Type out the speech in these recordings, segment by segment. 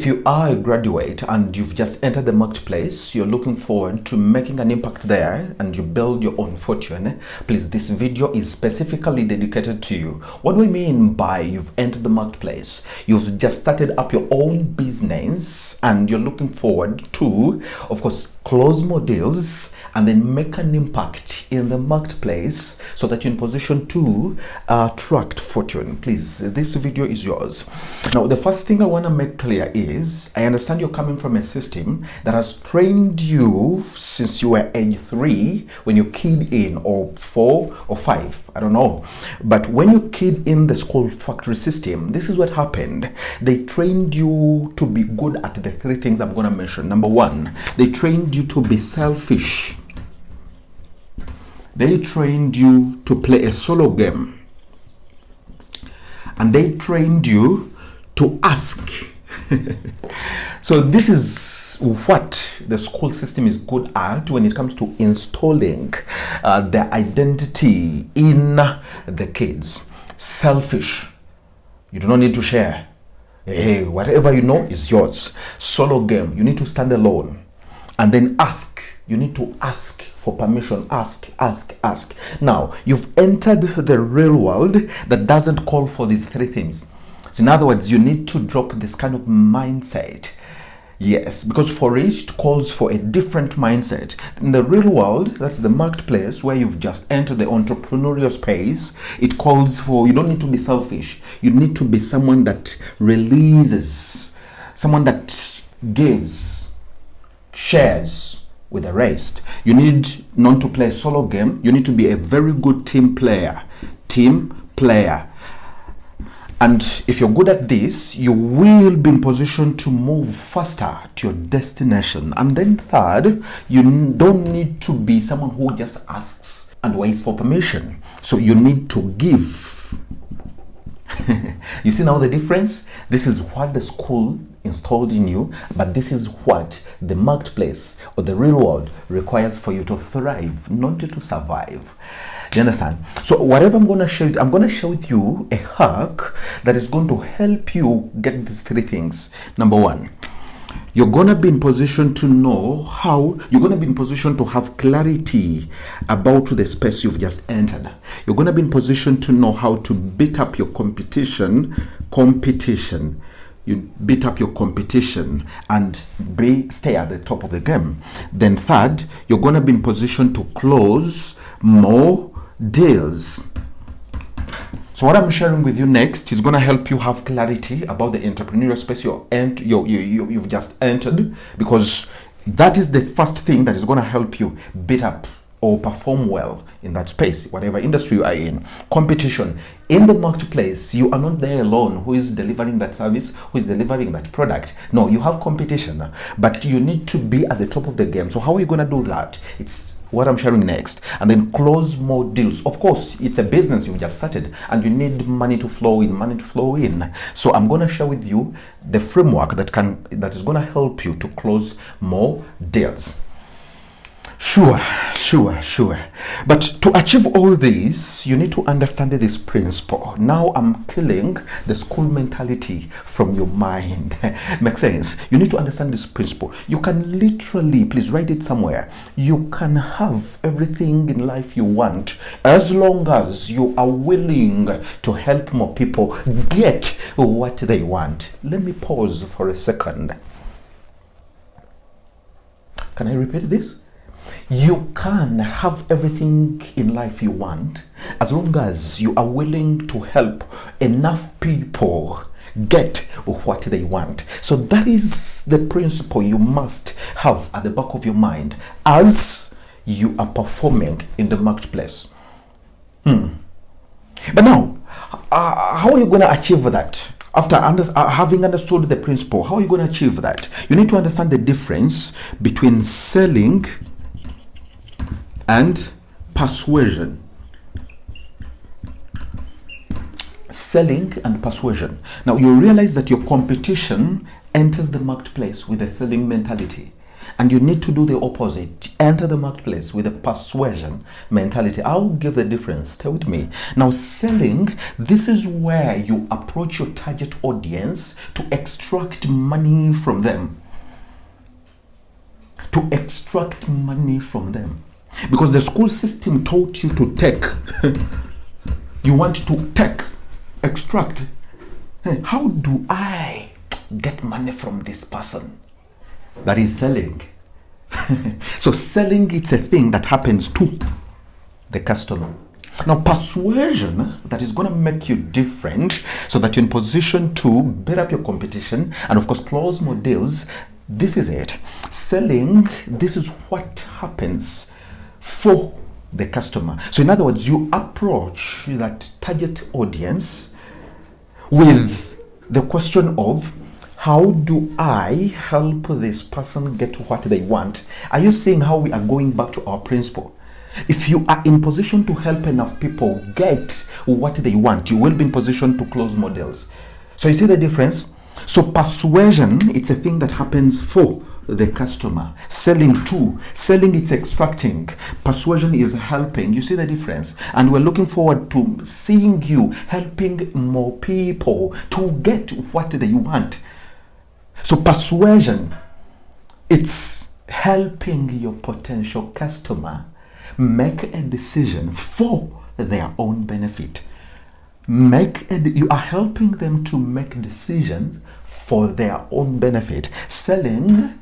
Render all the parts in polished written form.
If you are a graduate and you've just entered the marketplace, you're looking forward to making an impact there and you build your own fortune, please, this video is specifically dedicated to you. What do we mean by you've entered the marketplace? You've just started up your own business and you're looking forward to, of course, close more deals and then make an impact in the marketplace so that you're in position to attract fortune. Please, this video is yours. Now, the first thing I want to make clear is I understand you're coming from a system that has trained you since you were age 3 when you keyed in, or 4 or 5, I don't know. But when you keyed in the school factory system, this is what happened. They trained you to be good at the 3 things I'm going to mention. Number 1, they trained you to be selfish. They trained you to play a solo game. And they trained you to ask. So this is what the school system is good at when it comes to installing their identity in the kids. Selfish. You do not need to share. Hey, whatever you know is yours. Solo game. You need to stand alone. And then ask. You need to ask for permission. Ask. Now, you've entered the real world that doesn't call for these 3 things. So in other words, you need to drop this kind of mindset. Yes, because for it calls for a different mindset. In the real world, that's the marketplace where you've just entered the entrepreneurial space. It calls for, you don't need to be selfish. You need to be someone that releases, someone that gives, shares with the rest. You need not to play a solo game. You need to be a very good team player. And if you're good at this, you will be in position to move faster to your destination. And then third, you don't need to be someone who just asks and waits for permission. So you need to give. You see now the difference? This is what the school installed in you, but this is what the marketplace or the real world requires for you to thrive, not to survive. Do you understand? So whatever I'm going to show you, I'm going to share with you a hack that is going to help you get these 3 things. Number 1, you're going to be in position to know how, you're going to be in position to have clarity about the space you've just entered. You're going to be in position to know how to beat up your competition. You beat up your competition and stay at the top of the game. Then third, you're going to be in position to close more deals. So what I'm sharing with you next is going to help you have clarity about the entrepreneurial space you've just entered, because that is the first thing that is going to help you beat up or perform well in that space, whatever industry you are in. Competition. In the marketplace, you are not there alone. Who is delivering that service? Who is delivering that product? No, you have competition, but you need to be at the top of the game. So how are you going to do that? It's what I'm sharing next. And then close more deals. Of course, it's a business you've just started and you need money to flow in, So I'm going to share with you the framework that is going to help you to close more deals. Sure. But to achieve all this, you need to understand this principle. Now I'm killing the school mentality from your mind. Makes sense? You need to understand this principle. You can literally, please write it somewhere. You can have everything in life you want as long as you are willing to help more people get what they want. Let me pause for a second. Can I repeat this? You can have everything in life you want as long as you are willing to help enough people get what they want. So that is the principle you must have at the back of your mind as you are performing in the marketplace. But now, how are you going to achieve that? After having understood the principle, how are you going to achieve that? You need to understand the difference between selling and persuasion. Selling and persuasion. Now you realize that your competition enters the marketplace with a selling mentality. And you need to do the opposite. Enter the marketplace with a persuasion mentality. I'll give the difference. Stay with me. Now, selling, this is where you approach your target audience to extract money from them. To extract money from them. Because the school system taught you to take. You want to take, extract. How do I get money from this person? That is selling. So selling, it's a thing that happens to the customer. Now, persuasion, that is going to make you different so that you're in position to beat up your competition and, of course, close more deals. This is it. Selling, this is what happens for the customer. So, in other words, you approach that target audience with the question of, how do I help this person get what they want? Are you seeing how we are going back to our principle? If you are in position to help enough people get what they want, you will be in position to close more deals. So you see the difference? So persuasion, it's a thing that happens for the customer. Selling, it's extracting. Persuasion is helping. You see the difference? And we're looking forward to seeing you helping more people to get what they want. So persuasion, it's helping your potential customer make a decision for their own benefit. You are helping them to make decisions for their own benefit. Selling,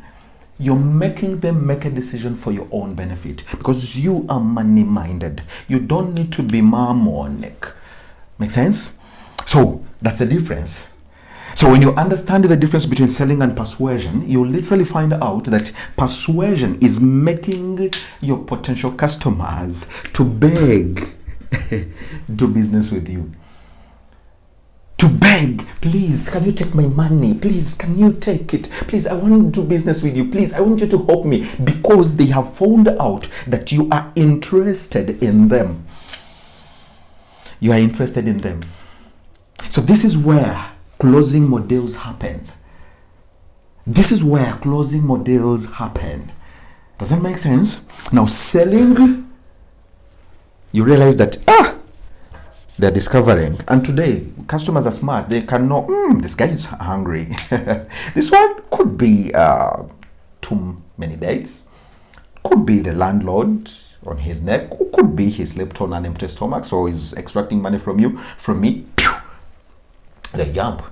you're making them make a decision for your own benefit because you are money-minded. You don't need to be mammonic. Make sense? So that's the difference. So when you understand the difference between selling and persuasion, you'll literally find out that persuasion is making your potential customers to beg, do business with you. To beg, please, can you take my money? Please, can you take it? Please, I want to do business with you. Please, I want you to help me. Because they have found out that you are interested in them. You are interested in them. So this is where closing more deals happens. This is where closing more deals happen. Does that make sense? Now, selling, you realize that they're discovering, and today customers are smart. They can know this guy is hungry. This one could be too many dates, could be the landlord on his neck, could be he slept on an empty stomach, so he's extracting money from you, from me. They jump.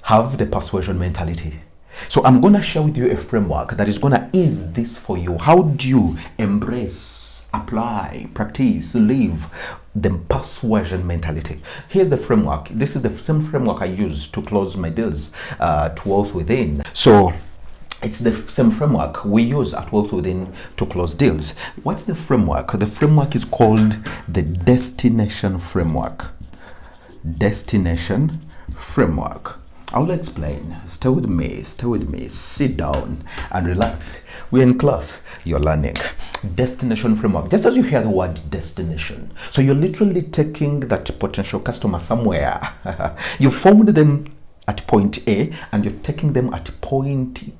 Have the persuasion mentality. So I'm going to share with you a framework that is going to ease this for you. How do you embrace, apply, practice, live the persuasion mentality? Here's the framework. This is the same framework I use to close my deals to WealthWithin. So it's the same framework we use at WealthWithin to close deals. What's the framework? The framework is called the destination framework. Destination framework. I'll explain. Stay with me, sit down and relax. We're in class, you're learning. Destination framework, just as you hear the word destination. So you're literally taking that potential customer somewhere. You found them at point A and you're taking them at point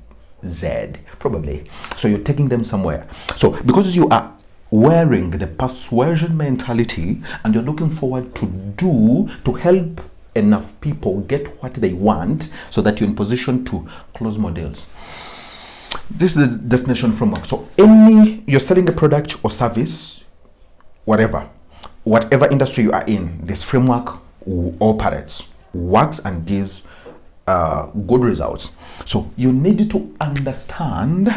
Z, probably. So you're taking them somewhere. So because you are wearing the persuasion mentality and you're looking forward to help enough people get what they want so that you're in position to close more deals. This is the destination framework. So you're selling a product or service, whatever industry you are in, this framework operates, works and gives good results. So you need to understand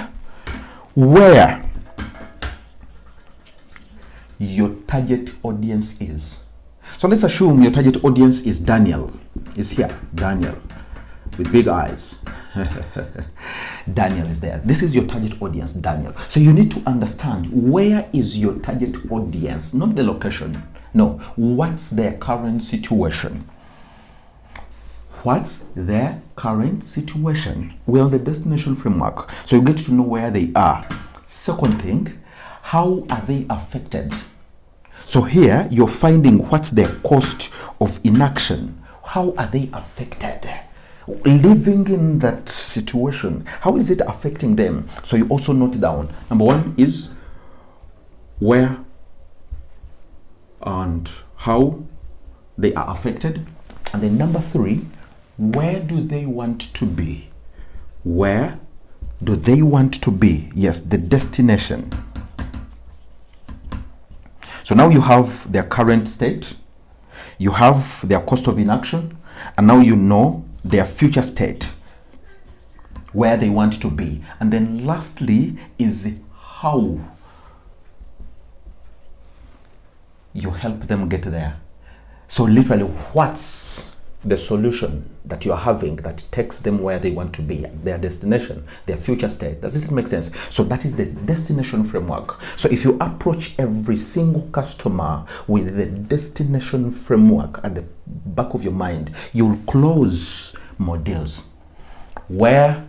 where your target audience is. So let's assume your target audience is Daniel. Is here, Daniel, with big eyes. Daniel is there. This is your target audience, Daniel. So you need to understand where is your target audience, not the location. No, what's their current situation? What's their current situation? We're on the destination framework. So you get to know where they are. Second thing, how are they affected? So here you're finding what's their cost of inaction. How are they affected? living in that situation, how is it affecting them? So you also note it down. Number one is where and how they are affected. And then number three, where do they want to be? Where do they want to be? Yes, the destination. So now you have their current state, you have their cost of inaction, and now you know their future state, where they want to be. And then lastly is how you help them get there. So literally, what's the solution that you're having that takes them where they want to be, their destination, their future state? Does it make sense? So that is the destination framework. So if you approach every single customer with the destination framework at the back of your mind, you'll close more deals. Where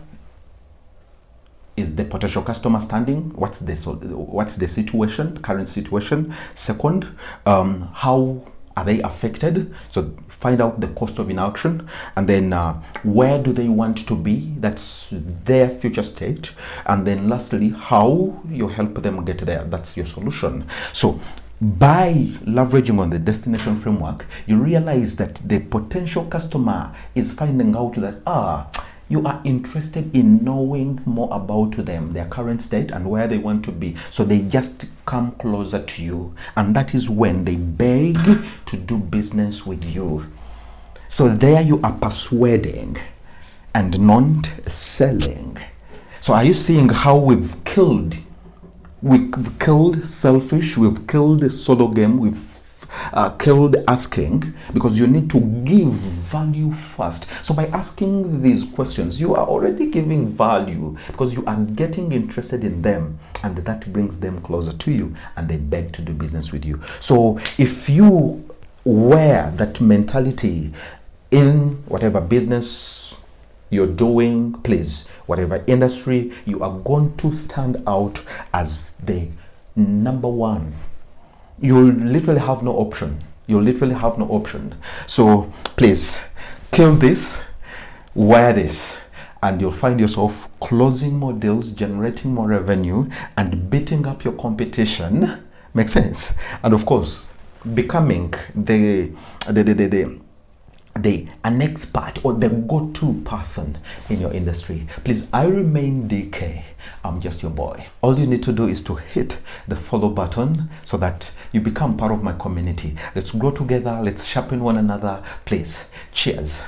is the potential customer standing? What's the situation, current situation? Second, how are they affected? So find out the cost of inaction, and then where do they want to be? That's their future state. And then lastly, how you help them get there. That's your solution. So by leveraging on the destination framework, you realize that the potential customer is finding out that you are interested in knowing more about them, their current state and where they want to be. So they just come closer to you, and that is when they beg to do business with you. So there you are persuading and not selling. So are you seeing how we've killed selfish, we've killed the solo game, we've killed asking, because you need to give value first. So by asking these questions, you are already giving value, because you are getting interested in them, and that brings them closer to you, and they beg to do business with you. So if you wear that mentality in whatever business you're doing, please, whatever industry, you are going to stand out as the number one. You'll literally have no option. You'll literally have no option. So please kill this, wear this, and you'll find yourself closing more deals, generating more revenue, and beating up your competition. Makes sense? And of course, becoming an expert or the go-to person in your industry. Please, I remain DK. I'm just your boy. All you need to do is to hit the follow button so that you become part of my community. Let's grow together. Let's sharpen one another. Please, cheers.